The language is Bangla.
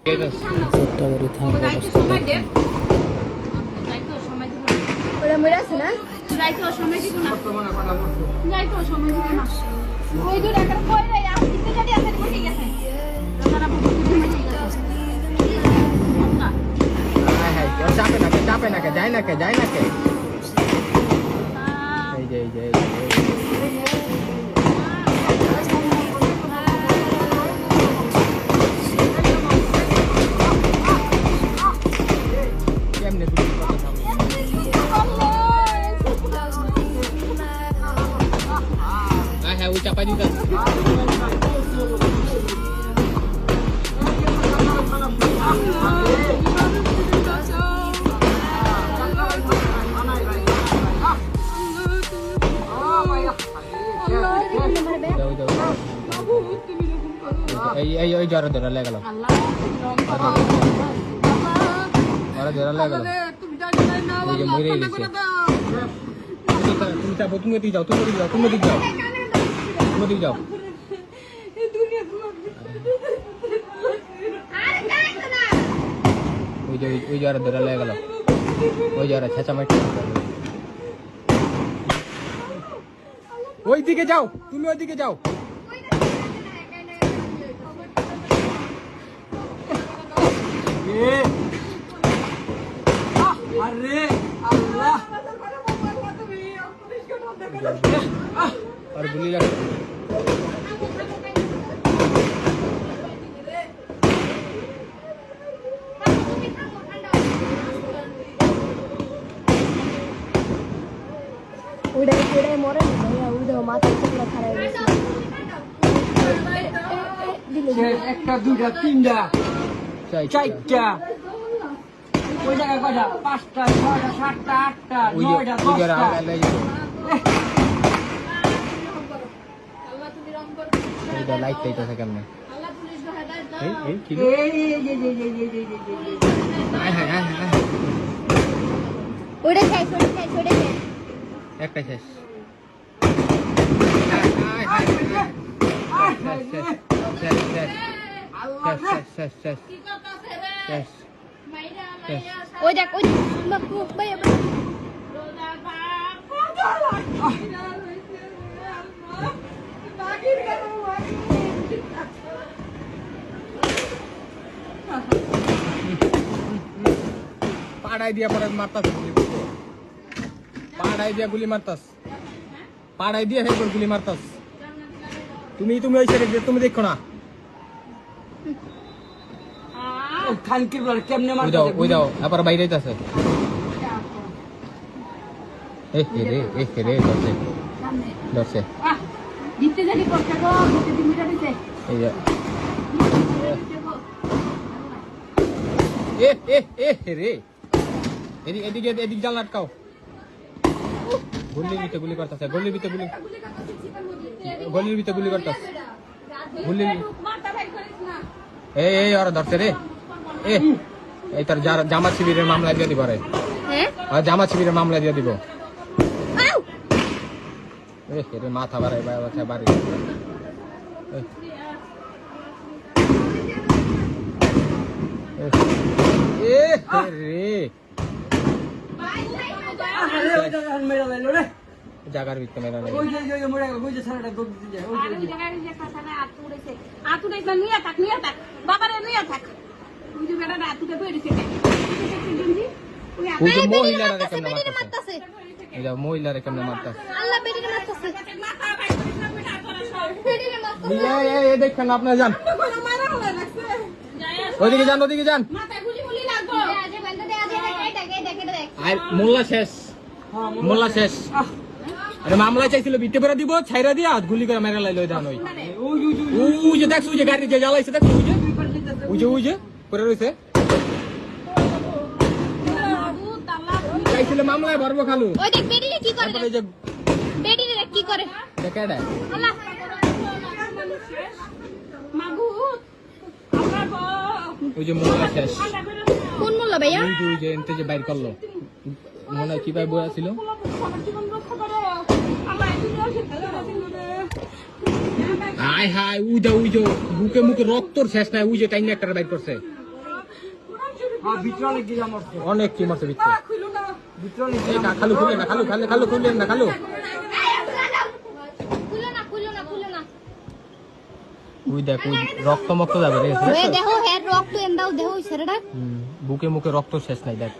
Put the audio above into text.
সত্যাবাড়ি থানার অবস্থা ওরা মরে আছে না? যাইতো সময় দিব না। যাইতো সময় দিব না। ওই দূর একটা কই রে আর দিতে গাড়ি আছে বসে গেছে। তারা বুঝতে বসে গেছে। হ্যাঁ হ্যাঁ চাপে না কে যায় না কে এই যে কেমনে বুঝতে পারছো হ্যাঁ ওই চাপা দিতে এই জ্বর ধরে লেগে গেল ওই যে মরে গেছে তুমি যাবো তুমি দিক যাও ওই জ্বর ধরে লেগে গেল ওই জ্বর ছেঁচামাটি ওই দিকে যাও তুমি ওইদিকে যাও আরে আল্লাহ আর গুলি লাগে উড়ে মরে উড়ে মাথা চুপড়া খারাপ হয়েছে একটা দুইটা তিনটা চারটা ওই জায়গায় কয়টা 5টা 6টা 7টা 8টা 9টা 10টা লাইট টাইট কেমনে উড়ে শেষ একটা শেষ ওই দেখ ওই ভাই পাড়াই দিয়া পরে মারতাস পাড়াই দিয়া গুলি মারতাস পাড়াই দিয়া হে গুলি মারতাস তুমি ওই সাইডে তুমি দেখো না খানকির বল কেমনে মারতে ওই দাও আবার বাইরে যাচ্ছে এ রে ধরছে দিতে জানি করতে গো দিতে দিমিটা দিতে এই যে রে এদিকে জাল আটকাও গলির ভিতরে গুলি করতেছে গলির ভিতরে গুলি করতেছে গুলি এই ওরা ধরছে রে এই তার জামাত শিবিরের মামলা দিয়ে দিব রে আর জামাত শিবিরের মামলা দিয়ে দিব রে মাথা বাড়াই বাড়ি জাগার ভিতরে মেরা নেই মহিলারা কেমনে মারতাছে দেখেন আপনারা যান ওইদিকে যান আর মোল্লা শেষ আরে মামলা চাইছিল বিটে করে দিব ছাইরা দিয়া গুলি করে মেরা লাইলো দান ওই যে দেখছ ওই যে গাড়ি যে জ্বালাইছে দেখছ ওই যে করে রইছে চাইছিল মামলায় ভরবো খালু ওই দেখ বেডিরে কি করে দেখাডা আল্লাহ মাগুত আমরা ওই যে মোল্লা শেষ কোন মোল্লা ভাইয়া ওই যে এনতে যে বাইর করলো মনে কি ভাই বয়া ছিল হাই হাই উই যে বুকে মুখে রক্তর শেষ নাই উই যে টাইনে একটা বাইর করছে হ্যাঁ ভিতরে অনেক গিরা মরছে অনেক কি মারছে ভিতরে ভিতরে অনেক এই খালু খুলে না খালু খুললেন না খালু ওই দেখ ওই রক্ত মক্ত যাবে রে দেখো হেড রক্ত এন্দাও দেখো ছেড়েটা বুকে মুখে রক্ত শেষ নাই দেখ